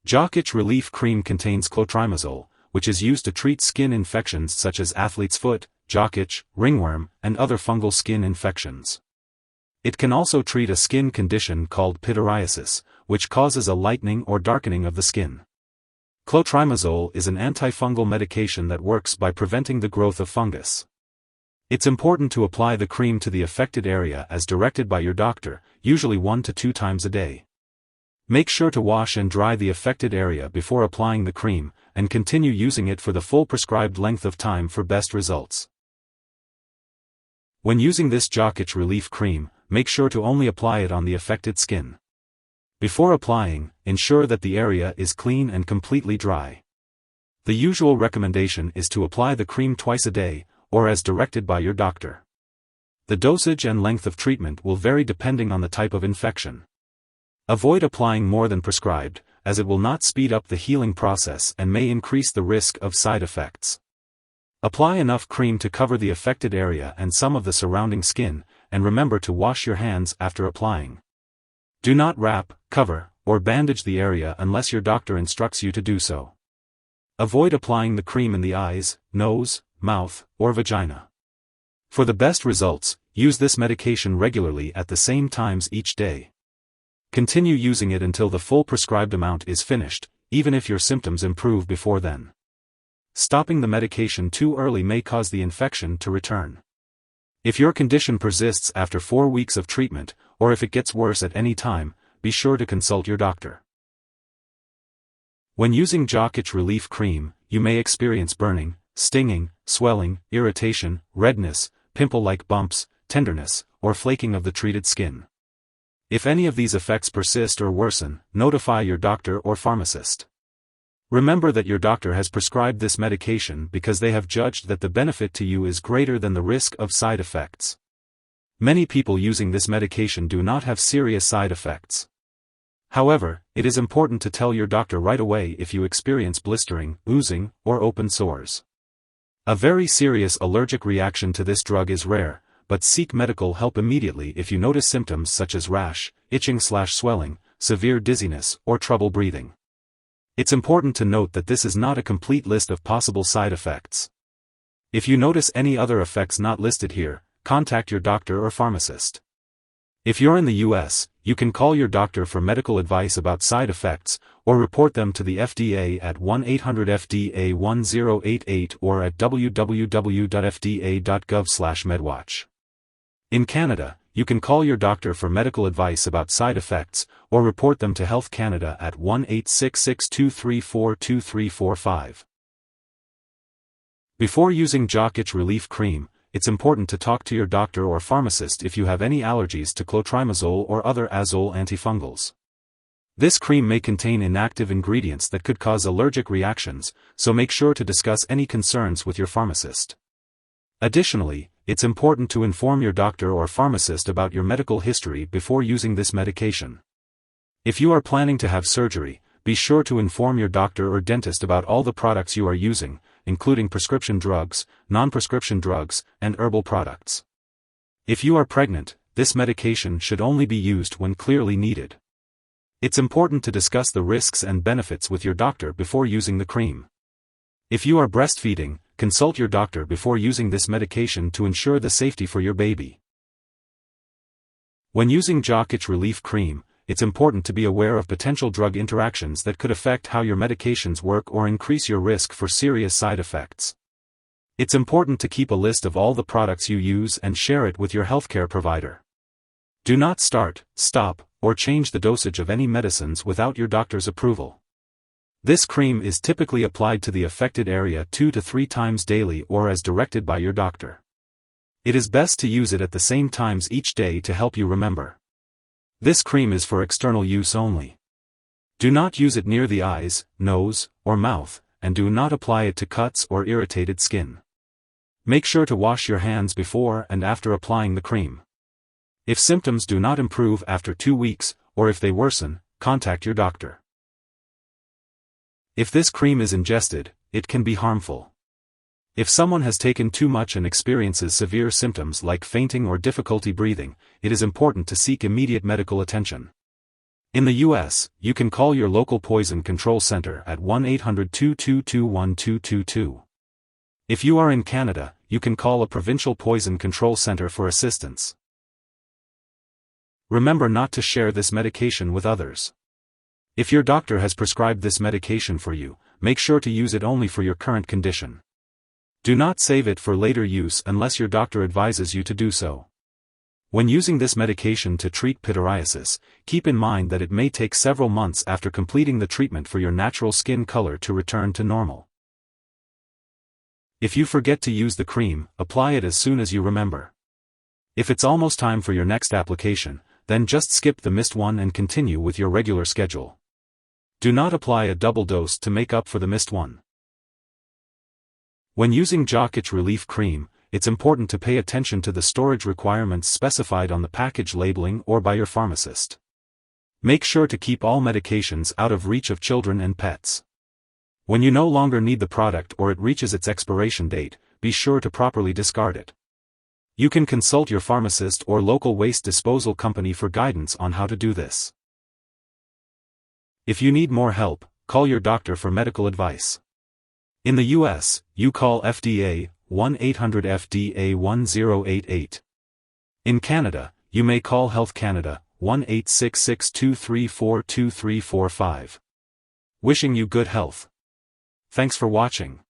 Jock Itch Relief Cream contains clotrimazole, which is used to treat skin infections such as athlete's foot, jock itch, ringworm, and other fungal skin infections. It can also treat a skin condition called pityriasis, which causes a lightening or darkening of the skin. Clotrimazole is an antifungal medication that works by preventing the growth of fungus. It's important to apply the cream to the affected area as directed by your doctor, usually 1 to 2 times a day. Make sure to wash and dry the affected area before applying the cream, and continue using it for the full prescribed length of time for best results. When using this Jock Itch Relief Cream, make sure to only apply it on the affected skin. Before applying, ensure that the area is clean and completely dry. The usual recommendation is to apply the cream twice a day, or as directed by your doctor. The dosage and length of treatment will vary depending on the type of infection. Avoid applying more than prescribed, as it will not speed up the healing process and may increase the risk of side effects. Apply enough cream to cover the affected area and some of the surrounding skin, and remember to wash your hands after applying. Do not wrap, cover, or bandage the area unless your doctor instructs you to do so. Avoid applying the cream in the eyes, nose, mouth, or vagina. For the best results, use this medication regularly at the same times each day. Continue using it until the full prescribed amount is finished, even if your symptoms improve before then. Stopping the medication too early may cause the infection to return. If your condition persists after 4 weeks of treatment, or if it gets worse at any time, be sure to consult your doctor. When using Jock Itch Relief Cream, you may experience burning, stinging, swelling, irritation, redness, pimple-like bumps, tenderness, or flaking of the treated skin. If any of these effects persist or worsen, notify your doctor or pharmacist. Remember that your doctor has prescribed this medication because they have judged that the benefit to you is greater than the risk of side effects. Many people using this medication do not have serious side effects. However, it is important to tell your doctor right away if you experience blistering, oozing, or open sores. A very serious allergic reaction to this drug is rare, but seek medical help immediately if you notice symptoms such as rash, itching/swelling, severe dizziness, or trouble breathing. It's important to note that this is not a complete list of possible side effects. If you notice any other effects not listed here, contact your doctor or pharmacist. If you're in the US, you can call your doctor for medical advice about side effects, or report them to the FDA at 1-800-FDA-1088 or at www.fda.gov/medwatch. In Canada, you can call your doctor for medical advice about side effects, or report them to Health Canada at 1-866-234-2345. Before using Jock Itch Relief Cream, it's important to talk to your doctor or pharmacist if you have any allergies to clotrimazole or other azole antifungals. This cream may contain inactive ingredients that could cause allergic reactions, so make sure to discuss any concerns with your pharmacist. Additionally, it's important to inform your doctor or pharmacist about your medical history before using this medication. If you are planning to have surgery, be sure to inform your doctor or dentist about all the products you are using, including prescription drugs, non-prescription drugs, and herbal products. If you are pregnant, this medication should only be used when clearly needed. It's important to discuss the risks and benefits with your doctor before using the cream. If you are breastfeeding, consult your doctor before using this medication to ensure the safety for your baby. When using Jock Itch Relief Cream, it's important to be aware of potential drug interactions that could affect how your medications work or increase your risk for serious side effects. It's important to keep a list of all the products you use and share it with your healthcare provider. Do not start, stop, or change the dosage of any medicines without your doctor's approval. This cream is typically applied to the affected area 2 to 3 times daily or as directed by your doctor. It is best to use it at the same times each day to help you remember. This cream is for external use only. Do not use it near the eyes, nose, or mouth, and do not apply it to cuts or irritated skin. Make sure to wash your hands before and after applying the cream. If symptoms do not improve after 2 weeks, or if they worsen, contact your doctor. If this cream is ingested, it can be harmful. If someone has taken too much and experiences severe symptoms like fainting or difficulty breathing, it is important to seek immediate medical attention. In the US, you can call your local poison control center at 1-800-222-1222. If you are in Canada, you can call a provincial poison control center for assistance. Remember not to share this medication with others. If your doctor has prescribed this medication for you, make sure to use it only for your current condition. Do not save it for later use unless your doctor advises you to do so. When using this medication to treat pityriasis, keep in mind that it may take several months after completing the treatment for your natural skin color to return to normal. If you forget to use the cream, apply it as soon as you remember. If it's almost time for your next application, then just skip the missed one and continue with your regular schedule. Do not apply a double dose to make up for the missed one. When using Jock Itch Relief Cream, it's important to pay attention to the storage requirements specified on the package labeling or by your pharmacist. Make sure to keep all medications out of reach of children and pets. When you no longer need the product or it reaches its expiration date, be sure to properly discard it. You can consult your pharmacist or local waste disposal company for guidance on how to do this. If you need more help, call your doctor for medical advice. In the US, you call FDA, 1-800-FDA-1088. In Canada, you may call Health Canada, 1-866-234-2345. Wishing you good health. Thanks for watching.